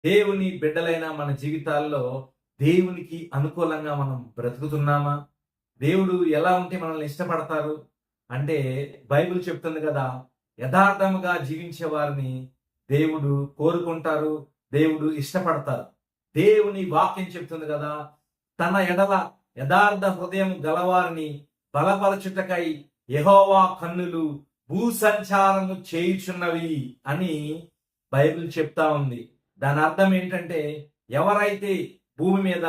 దేవుని బిడ్డలైన మన జీవితాల్లో దేవునికి అనుకూలంగా మనం బ్రతుకుతున్నామా? దేవుడు ఎలా ఉంటే మనల్ని ఇష్టపడతారు అంటే బైబిల్ చెప్తుంది కదా, యథార్థముగా జీవించే వారిని దేవుడు కోరుకుంటారు, దేవుడు ఇష్టపడతారు. దేవుని వాక్యం చెప్తుంది కదా, తన ఎడల యథార్థ హృదయం గలవారిని బలపరచుటకై యెహోవా కన్నులు భూసంచారము చేయుచున్నవి అని బైబిల్ చెప్తా ఉంది. దాని అర్థం ఏంటంటే, ఎవరైతే భూమి మీద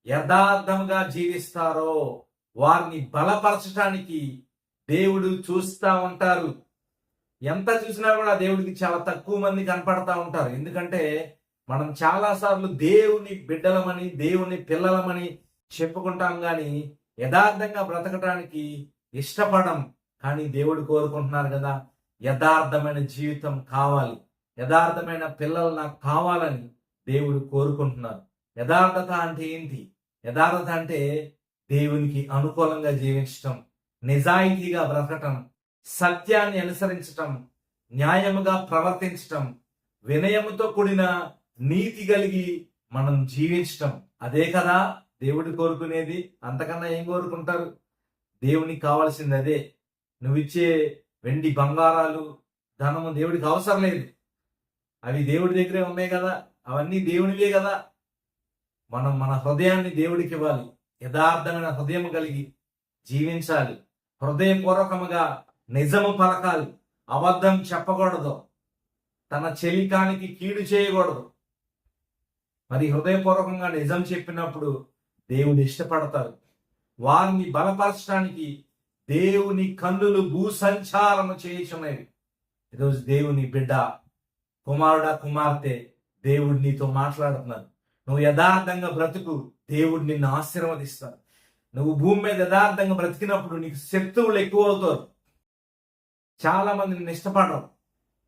యథార్థంగా జీవిస్తారో వారిని బలపరచడానికి దేవుడు చూస్తా ఉంటారు. ఎంత చూసినా కూడా దేవుడికి చాలా తక్కువ మంది కనపడతా ఉంటారు. ఎందుకంటే మనం చాలాసార్లు దేవుని బిడ్డలమని, దేవుని పిల్లలమని చెప్పుకుంటాం కానీ యథార్థంగా బ్రతకటానికి ఇష్టపడం. కానీ దేవుడు కోరుకుంటున్నారు కదా, యథార్థమైన జీవితం కావాలి, యథార్థమైన పిల్లలు నాకు కావాలని దేవుడు కోరుకుంటున్నారు. యథార్థత అంటే ఏంటి? యథార్థత అంటే దేవునికి అనుకూలంగా జీవించటం, నిజాయితీగా బ్రతకటం, సత్యాన్ని అనుసరించటం, న్యాయముగా ప్రవర్తించటం, వినయముతో కూడిన నీతి కలిగి మనం జీవించటం. అదే కదా దేవుడు కోరుకునేది. అంతకన్నా ఏం కోరుకుంటారు? దేవునికి కావాల్సింది అదే. నువ్విచ్చే వెండి బంగారాలు ధనము దేవుడికి అవసరం లేదు. అవి దేవుడి దగ్గరే ఉన్నాయి కదా, అవన్నీ దేవునివే కదా. మనం మన హృదయాన్ని దేవుడికి ఇవ్వాలి, యథార్థమైన హృదయం కలిగి జీవించాలి, హృదయపూర్వకముగా నిజము పలకాలి, అబద్ధం చెప్పకూడదు, తన చెలికానికి కీడు చేయకూడదు. మరి హృదయపూర్వకంగా నిజం చెప్పినప్పుడు దేవుడు ఇష్టపడతారు. వారిని బలపరచడానికి దేవుని కన్నులు భూసంచారము చేయుచున్నవి. ఈరోజు దేవుని బిడ్డ, కుమారుడా, కుమార్తె, దేవుడు నీతో మాట్లాడుతున్నారు. నువ్వు యథార్థంగా బ్రతుకు, దేవుడు నిన్ను ఆశీర్వదిస్తాడు. నువ్వు భూమి మీద యథార్థంగా బ్రతికినప్పుడు నీకు శత్రువులు ఎక్కువ అవుతారు. చాలా మంది నిన్ను ఇష్టపడరు,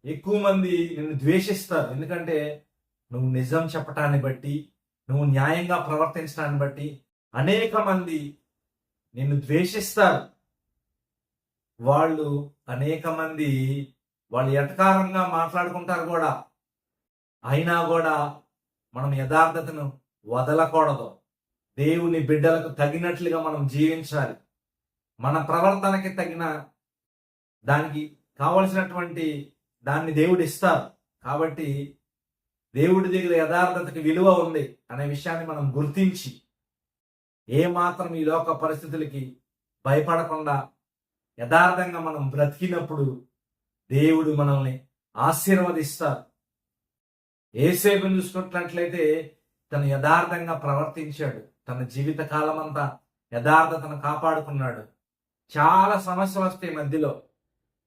ఎక్కువ మంది నిన్ను ద్వేషిస్తారు. ఎందుకంటే నువ్వు నిజం చెప్పటాన్ని బట్టి, నువ్వు న్యాయంగా ప్రవర్తించడాన్ని బట్టి అనేక మంది నిన్ను ద్వేషిస్తారు. అనేక మంది వాళ్ళు ఎటకారంగా మాట్లాడుకుంటారు కూడా. అయినా కూడా మనం యథార్థతను వదలకూడదు. దేవుని బిడ్డలకు తగినట్లుగా మనం జీవించాలి. మన ప్రవర్తనకి తగిన దానికి కావలసినటువంటి దాన్ని దేవుడు ఇస్తారు. కాబట్టి దేవుడి దగ్గర యథార్థతకి విలువ ఉంది అనే విషయాన్ని మనం గుర్తించి ఏమాత్రం ఈ లోక పరిస్థితులకి భయపడకుండా యథార్థంగా మనం బ్రతికినప్పుడు దేవుడు మనల్ని ఆశీర్వదిస్తారు. యేసేపును చూసుకున్నట్లయితే తను యథార్థంగా ప్రవర్తించాడు. తన జీవిత కాలం అంతా యథార్థతను కాపాడుకున్నాడు. చాలా సమస్యలు వస్తాయి మధ్యలో.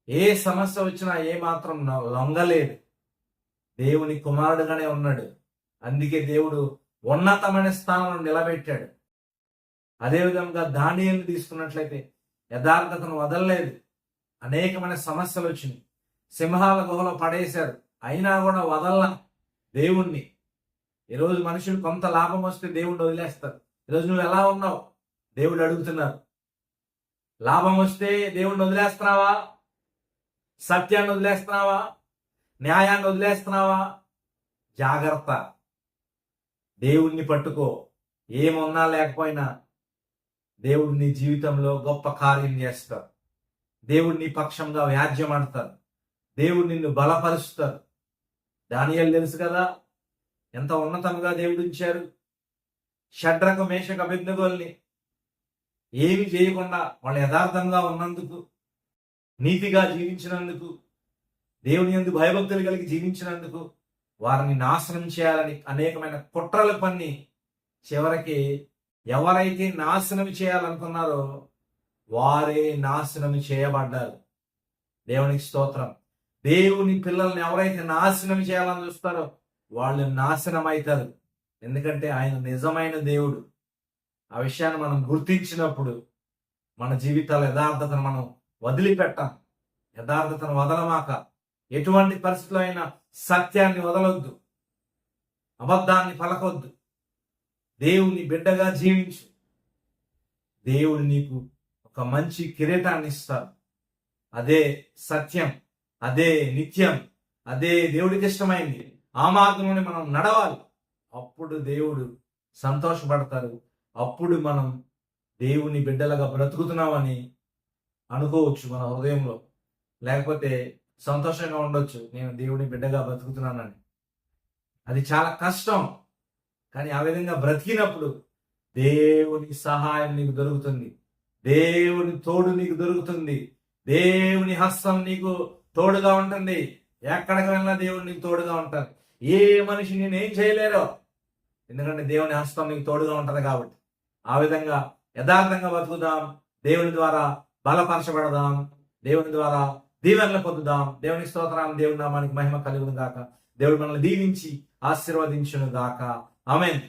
ఏ సమస్య వచ్చినా ఏమాత్రం లొంగలేదు. దేవుని కుమారుడుగానే ఉన్నాడు. అందుకే దేవుడు ఉన్నతమైన స్థానంలో నిలబెట్టాడు. అదేవిధంగా దానియేలును తీసుకున్నట్లయితే యథార్థతను వదలలేదు. అనేకమైన సమస్యలు వచ్చినాయి. సింహాల గుహలో పడేశారు, అయినా కూడా వదల్లా దేవుణ్ణి. ఈరోజు మనుషులు కొంత లాభం వస్తే దేవుణ్ణి వదిలేస్తారు. ఈరోజు నువ్వు ఎలా ఉన్నావు? దేవుడు అడుగుతున్నారు. లాభం వస్తే దేవుణ్ణి వదిలేస్తున్నావా? సత్యాన్ని వదిలేస్తున్నావా? న్యాయాన్ని వదిలేస్తున్నావా? జాగ్రత్త. దేవుణ్ణి పట్టుకో. ఏమున్నా లేకపోయినా దేవుడు నీ జీవితంలో గొప్ప కార్యం చేస్తారు. దేవుడు నీ పక్షంగా వ్యాజ్యమాడతారు. దేవుడు నిన్ను బలపరుస్తారు. దానియేలు తెలుసు కదా, ఎంత ఉన్నతంగా దేవుడు ఉంచారు. షడ్రకు, మేషకు, అబేద్నెగోల్ని ఏమి చేయకుండా వాళ్ళు యథార్థంగా ఉన్నందుకు, నీతిగా జీవించినందుకు, దేవుని యందు భయభక్తులు కలిగి జీవించినందుకు వారిని నాశనం చేయాలని అనేకమైన కుట్రలు పన్ని చివరికి ఎవరైతే నాశనం చేయాలనుకున్నారో వారే నాశనం చేయబడ్డారు. దేవునికి స్తోత్రం. దేవుని పిల్లల్ని ఎవరైతే నాశనం చేయాలని చూస్తారో వాళ్ళు నాశనం అవుతారు. ఎందుకంటే ఆయన నిజమైన దేవుడు. ఆ విషయాన్ని మనం గుర్తించినప్పుడు మన జీవితాల యథార్థతను మనం వదిలిపెట్టాం. యథార్థతను వదలమాక. ఎటువంటి పరిస్థితుల్లో అయినా సత్యాన్ని వదలొద్దు, అబద్ధాన్ని పలకొద్దు. దేవుని బిడ్డగా జీవించు. దేవుడు నీకు ఒక మంచి కిరీటాన్ని ఇస్తారు. అదే సత్యం, అదే నిత్యం, అదే దేవుడికి ఇష్టమైంది, ఆ మార్గంలోనే మనం నడవాలి. అప్పుడు దేవుడు సంతోషపడతారు. అప్పుడు మనం దేవుని బిడ్డలుగా బ్రతుకుతున్నామని అనుకోవచ్చు మన హృదయంలో. లేకపోతే సంతోషంగా ఉండొచ్చు, నేను దేవుని బిడ్డగా బ్రతుకుతున్నానని. అది చాలా కష్టం. కానీ ఆ విధంగా బ్రతికినప్పుడు దేవుని సహాయం నీకు దొరుకుతుంది. దేవుని తోడు నీకు దొరుకుతుంది. దేవుని హస్తం నీకు తోడుగా ఉంటుంది. ఎక్కడికి వెళ్ళినా దేవుడు నీకు తోడుగా ఉంటారు. ఏ మనిషి నేనేం చేయలేరో, ఎందుకంటే దేవుని హస్తం నీకు తోడుగా ఉంటుంది కాబట్టి. ఆ విధంగా యథార్థంగా బతుకుదాం. దేవుని ద్వారా బలపరచబడదాం. దేవుని ద్వారా దీవెనలు పొందుదాం. దేవుని స్తోత్రాన్ని, దేవుని నామానికి మహిమ కలుగును గాక. దేవుడు మనల్ని దీవించి ఆశీర్వదించును గాక. ఆమేన్.